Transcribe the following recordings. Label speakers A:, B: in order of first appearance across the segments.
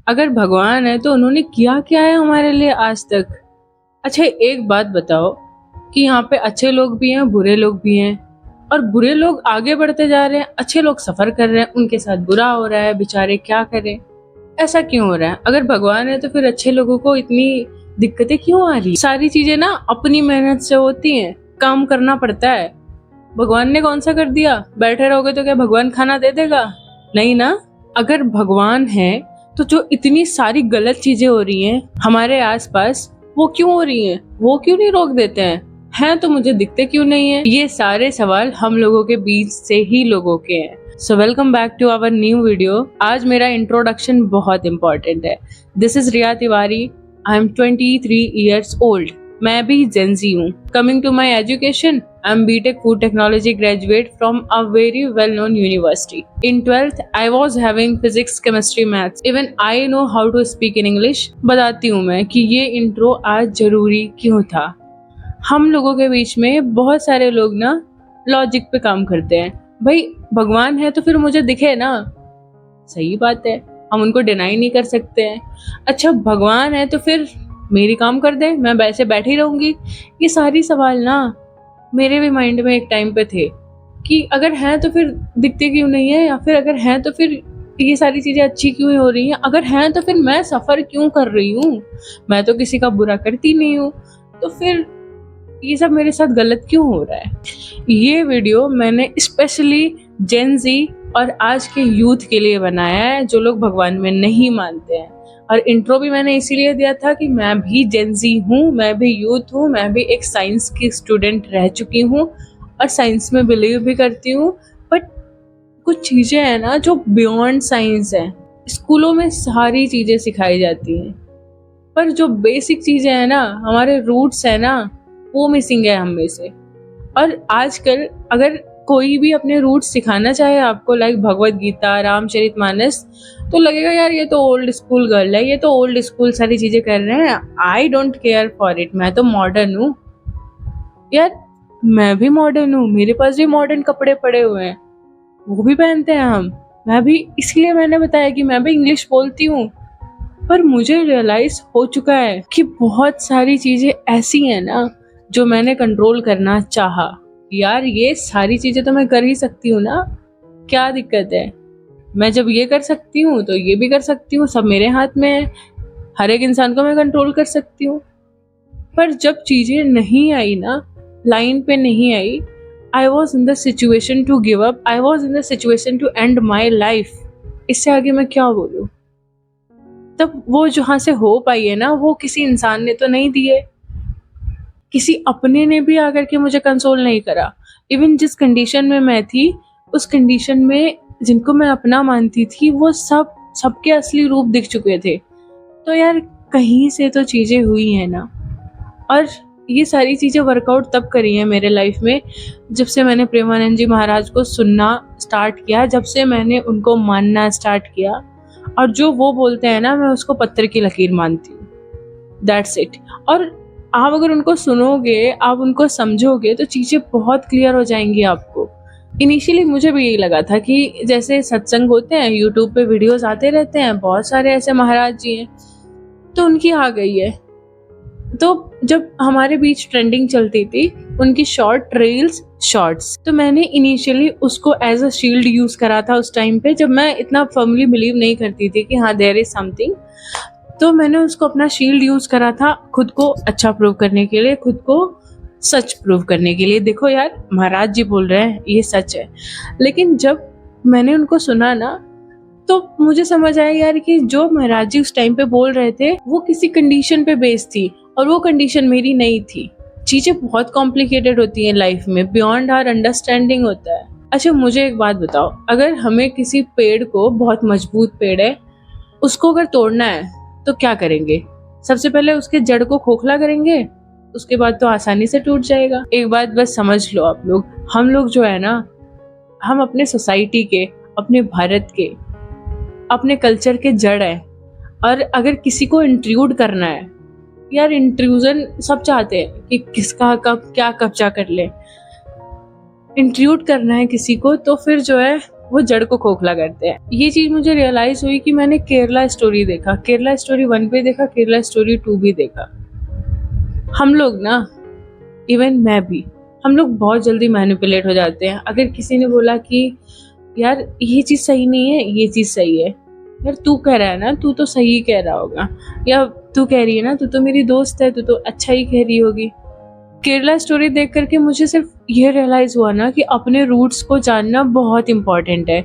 A: अगर भगवान है तो उन्होंने किया क्या है हमारे लिए आज तक? अच्छा एक बात बताओ कि यहाँ पे अच्छे लोग भी हैं, बुरे लोग भी हैं, और बुरे लोग आगे बढ़ते जा रहे हैं, अच्छे लोग सफर कर रहे हैं, उनके साथ बुरा हो रहा है, बेचारे क्या करें? ऐसा क्यों हो रहा है? अगर भगवान है तो फिर अच्छे लोगों को इतनी दिक्कतें क्यों आ रही? सारी चीजें ना अपनी मेहनत से होती हैं, काम करना पड़ता है। भगवान ने कौन सा कर दिया? बैठे रहोगे तो क्या भगवान खाना दे देगा? नहीं ना। अगर भगवान है तो जो इतनी सारी गलत चीजें हो रही हैं हमारे आसपास, वो क्यों हो रही हैं? वो क्यों नहीं रोक देते हैं तो मुझे दिखते क्यों नहीं है? ये सारे सवाल हम लोगों के बीच से ही लोगों के हैं। So welcome back to our new video. आज मेरा इंट्रोडक्शन बहुत इंपॉर्टेंट है। This is Riya Tiwari. I am 23 years old. मैं भी जेंजी हूँ। Coming to my education, I am BTech Food Technology graduate from a very well-known university. In 12th, I was having physics, chemistry, maths. Even I know how to speak in English. बताती हूँ मैं कि ये intro आज जरूरी क्यों था। हम लोगों के बीच में बहुत सारे लोग ना लॉजिक पे काम करते हैं। भाई भगवान है तो फिर मुझे दिखे ना। सही बात है, हम उनको डिनाई नहीं कर सकते हैं। अच्छा भगवान है तो फिर मेरी काम कर दे, मैं वैसे बैठी रहूंगी। ये सारी सवाल ना मेरे भी माइंड में एक टाइम पे थे कि अगर हैं तो फिर दिखते क्यों नहीं है, या फिर अगर हैं तो फिर ये सारी चीजें अच्छी क्यों हो रही हैं, अगर हैं तो फिर मैं सफर क्यों कर रही हूँ, मैं तो किसी का बुरा करती नहीं हूँ, तो फिर ये सब मेरे साथ गलत क्यों हो रहा है। ये वीडियो मैंने स्पेशली जेन जी और आज के यूथ के लिए बनाया है जो लोग भगवान में नहीं मानते हैं। और इंट्रो भी मैंने इसीलिए दिया था कि मैं भी जेंजी हूँ, मैं भी यूथ हूँ, मैं भी एक साइंस की स्टूडेंट रह चुकी हूँ और साइंस में बिलीव भी करती हूँ। बट कुछ चीज़ें हैं ना जो बियॉन्ड साइंस है। स्कूलों में सारी चीज़ें सिखाई जाती हैं, पर जो बेसिक चीज़ें हैं ना, हमारे रूट्स है ना, वो मिसिंग है हम में से। और आजकल अगर कोई भी अपने रूट्स सिखाना चाहे आपको, लाइक भगवत गीता, रामचरितमानस, तो लगेगा यार ये तो ओल्ड स्कूल गर्ल है, ये तो ओल्ड स्कूल सारी चीजें कर रहे हैं। I don't care for it. मैं तो मॉडर्न हूँ यार, मैं भी मॉडर्न हूँ, मेरे पास भी मॉडर्न कपड़े पड़े हुए हैं, वो भी पहनते हैं हम। मैं भी, इसलिए मैंने बताया कि मैं भी इंग्लिश बोलती हूँ। पर मुझे रियलाइज हो चुका है कि बहुत सारी चीजें ऐसी हैं ना जो मैंने कंट्रोल करना चाहा। यार ये सारी चीजें तो मैं कर ही सकती हूँ ना, क्या दिक्कत है? मैं जब ये कर सकती हूँ तो ये भी कर सकती हूँ, सब मेरे हाथ में है। हर एक इंसान को मैं कंट्रोल कर सकती हूँ। पर जब चीजें नहीं आई ना, लाइन पे नहीं आई, I was in the situation to give up, I was in the situation to end my life. इससे आगे मैं क्या बोलूँ? तब वो जहाँ से हो पाई है ना, वो किसी इंसान ने तो नहीं दी है, किसी अपने ने भी आकर के मुझे कंसोल नहीं करा। इवन जिस कंडीशन में मैं थी, उस कंडीशन में जिनको मैं अपना मानती थी वो सबके असली रूप दिख चुके थे। तो यार कहीं से तो चीजें हुई हैं ना। और ये सारी चीजें वर्कआउट तब करी हैं मेरे लाइफ में जब से मैंने प्रेमानंद जी महाराज को सुनना स्टार्ट किया, जब से मैंने उनको मानना स्टार्ट किया। और जो वो बोलते हैं ना, मैं उसको पत्थर की लकीर मानती हूँ। That's it. और आप अगर उनको सुनोगे, आप उनको समझोगे, तो चीज़ें बहुत क्लियर हो जाएंगी आपको। इनिशियली मुझे भी यही लगा था कि जैसे सत्संग होते हैं, यूट्यूब पे वीडियोस आते रहते हैं, बहुत सारे ऐसे महाराज जी हैं, तो उनकी आ गई है। तो जब हमारे बीच ट्रेंडिंग चलती थी उनकी शॉर्ट रील्स, शॉर्ट्स, तो मैंने इनिशियली उसको एज अ शील्ड यूज करा था उस टाइम पे, जब मैं इतना फर्मली बिलीव नहीं करती थी कि हाँ देयर इज समथिंग। तो मैंने उसको अपना शील्ड यूज करा था खुद को अच्छा प्रूव करने के लिए, खुद को सच प्रूव करने के लिए। देखो यार महाराज जी बोल रहे हैं, ये सच है। लेकिन जब मैंने उनको सुना ना, तो मुझे समझ आया यार कि जो महाराज जी उस टाइम पे बोल रहे थे वो किसी कंडीशन पे बेस्ड थी, और वो कंडीशन मेरी नहीं थी। चीजें बहुत कॉम्प्लिकेटेड होती हैं लाइफ में, बियॉन्ड आवर अंडरस्टैंडिंग होता है। अच्छा मुझे एक बात बताओ, अगर हमें किसी पेड़ को, बहुत मजबूत पेड़ है, उसको अगर तोड़ना है तो क्या करेंगे? सबसे पहले उसके जड़ को खोखला करेंगे, उसके बाद तो आसानी से टूट जाएगा। एक बात बस समझ लो आप लोग, हम लोग जो है ना, हम अपने सोसाइटी के, अपने भारत के, अपने कल्चर के जड़ हैं। और अगर किसी को इंट्रूड करना है, यार इंट्रूजन सब चाहते हैं कि किसका कब क्या कब्जा कर ले। इंट्रूड करना है किसी को तो फिर जो है वो जड़ को खोखला करते हैं। ये चीज़ मुझे रियलाइज़ हुई कि मैंने केरला स्टोरी देखा, केरला स्टोरी 1 भी देखा, केरला स्टोरी 2 भी देखा। हम लोग ना, इवन मैं भी, हम लोग बहुत जल्दी मैनिपुलेट हो जाते हैं। अगर किसी ने बोला कि यार ये चीज़ सही नहीं है, ये चीज़ सही है, यार तू कह रहा है ना, तू तो सही कह रहा होगा, या तू कह रही है ना, तू तो मेरी दोस्त है, तू तो अच्छा ही कह रही होगी। केरला स्टोरी देख करके मुझे सिर्फ ये रियलाइज़ हुआ ना कि अपने रूट्स को जानना बहुत इम्पॉर्टेंट है।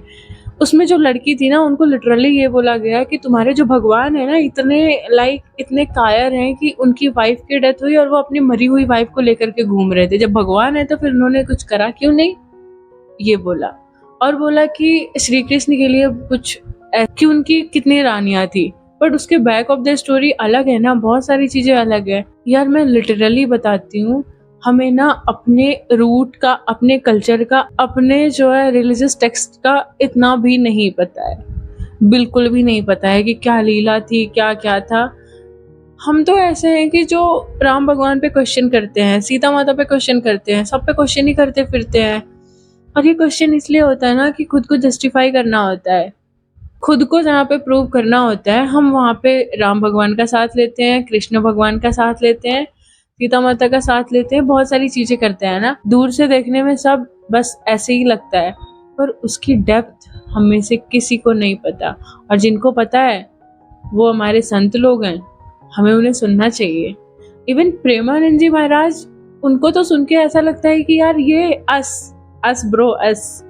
A: उसमें जो लड़की थी ना, उनको लिटरली ये बोला गया कि तुम्हारे जो भगवान है ना, इतने कायर हैं कि उनकी वाइफ की डेथ हुई और वो अपनी मरी हुई वाइफ को लेकर के घूम रहे थे। जब भगवान है तो फिर उन्होंने कुछ करा क्यों नहीं, ये बोला। और बोला कि श्री कृष्ण के लिए कुछ कि उनकी कितनी रानियां थी, बट उसके बैक ऑफ द स्टोरी अलग है ना, बहुत सारी चीजें अलग है। यार मैं लिटरली बताती हूँ, हमें ना अपने रूट का, अपने कल्चर का, अपने जो है रिलीजियस टेक्स्ट का इतना भी नहीं पता है, बिल्कुल भी नहीं पता है कि क्या लीला थी, क्या क्या था। हम तो ऐसे हैं कि जो राम भगवान पे क्वेश्चन करते हैं, सीता माता पे क्वेश्चन करते हैं, सब पे क्वेश्चन ही करते फिरते हैं। और ये क्वेश्चन इसलिए होता है ना कि खुद को जस्टिफाई करना होता है, खुद को जहाँ पे प्रूव करना होता है, हम वहाँ पे राम भगवान का साथ लेते हैं, कृष्ण भगवान का साथ लेते हैं, सीता माता का साथ लेते हैं, बहुत सारी चीजें करते हैं ना। दूर से देखने में सब बस ऐसे ही लगता है, पर उसकी डेप्थ हम में से किसी को नहीं पता। और जिनको पता है वो हमारे संत लोग हैं, हमें उन्हें सुनना चाहिए। इवन प्रेमानंद जी महाराज, उनको तो सुन के ऐसा लगता है कि यार ये अस ब्रो अस,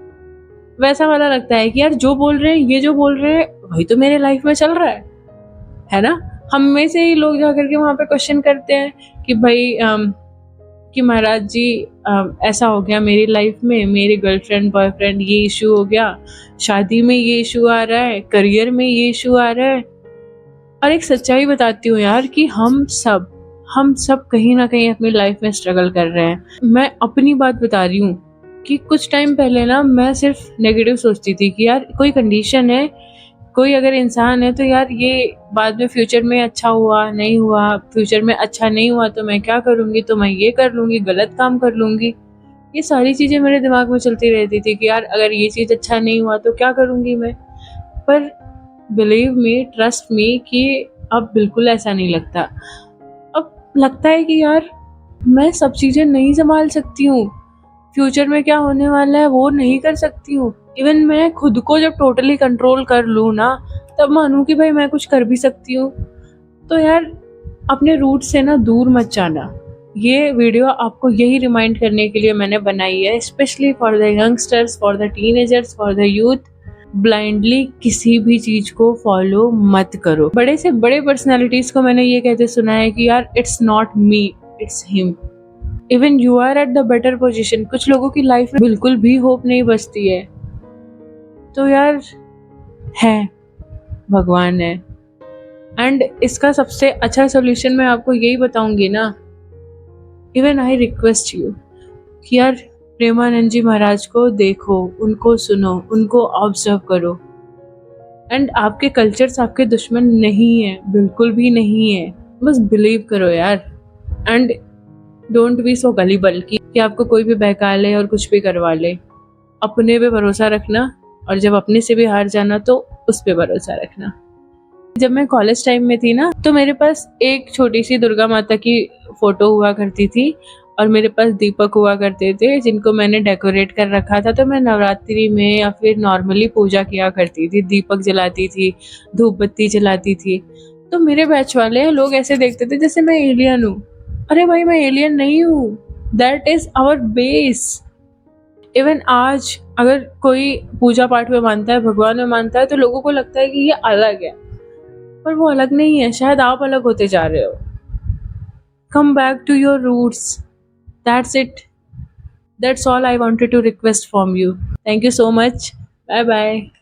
A: वैसा वाला लगता है कि यार जो बोल रहे हैं, ये जो बोल रहे हैं, वही तो मेरे लाइफ में चल रहा है ना। हम में से ही लोग जा करके वहाँ पे क्वेश्चन करते हैं कि भाई कि महाराज जी ऐसा हो गया मेरी लाइफ में, मेरे गर्लफ्रेंड बॉयफ्रेंड ये इशू हो गया, शादी में ये इशू आ रहा है, करियर में ये इशू आ रहा है। और एक सच्चाई बताती हूँ यार कि हम सब कहीं ना कहीं अपनी लाइफ में स्ट्रगल कर रहे हैं। मैं अपनी बात बता रही हूँ कि कुछ टाइम पहले ना मैं सिर्फ नेगेटिव सोचती थी कि यार कोई कंडीशन है, कोई अगर इंसान है तो यार ये बाद में फ्यूचर में अच्छा हुआ नहीं हुआ, फ्यूचर में अच्छा नहीं हुआ तो मैं क्या करूँगी, तो मैं ये कर लूँगी, गलत काम कर लूँगी। ये सारी चीज़ें मेरे दिमाग में चलती रहती थी कि यार अगर ये चीज़ अच्छा नहीं हुआ तो क्या करूँगी मैं। पर बिलीव मी, ट्रस्ट मी कि अब बिल्कुल ऐसा नहीं लगता। अब लगता है कि यार मैं सब चीज़ें नहीं संभाल सकती हूँ, फ्यूचर में क्या होने वाला है वो नहीं कर सकती हूँ। इवन मैं खुद को जब टोटली कंट्रोल कर लूँ ना, तब मानूँ कि भाई मैं कुछ कर भी सकती हूँ। तो यार अपने रूट से ना दूर मत जाना। ये वीडियो आपको यही रिमाइंड करने के लिए मैंने बनाई है, specially for the youngsters, for the teenagers, for the youth. Blindly किसी भी चीज को फॉलो मत करो। बड़े से बड़े पर्सनालिटीज को मैंने ये कहते सुना है कि यार it's not me, it's him. Even you are at the better position. कुछ लोगों की लाइफ में बिल्कुल भी होप नहीं बचती है, तो यार है, भगवान है। एंड इसका सबसे अच्छा सोल्यूशन मैं आपको यही बताऊंगी ना, इवन आई रिक्वेस्ट यू कि यार प्रेमानंद जी महाराज को देखो, उनको सुनो, उनको ऑब्जर्व करो। एंड आपके कल्चर्स आपके दुश्मन नहीं है, बिल्कुल भी नहीं है, बस बिलीव करो यार। And don't be so gullible कि आपको कोई भी बहका ले और कुछ भी करवा ले। अपने पे भरोसा रखना, और जब अपने से भी हार जाना तो उस पे भरोसा रखना। जब मैं कॉलेज टाइम में थी ना, तो मेरे पास एक छोटी सी दुर्गा माता की फोटो हुआ करती थी, और मेरे पास दीपक हुआ करते थे जिनको मैंने डेकोरेट कर रखा था। तो मैं नवरात्रि में या फिर नॉर्मली पूजा किया करती थी, दीपक जलाती थी, धूप बत्ती जलाती थी। तो मेरे बैच वाले लोग ऐसे देखते थे जैसे मैं एलियन हूँ। अरे भाई मैं एलियन नहीं हूँ, that is our base. Even आज अगर कोई पूजा पाठ में मानता है, भगवान में मानता है, तो लोगों को लगता है कि ये अलग है, पर वो अलग नहीं है, शायद आप अलग होते जा रहे हो। Come back to your roots. That's it. That's all I wanted to request from you. Thank you so much. Bye bye.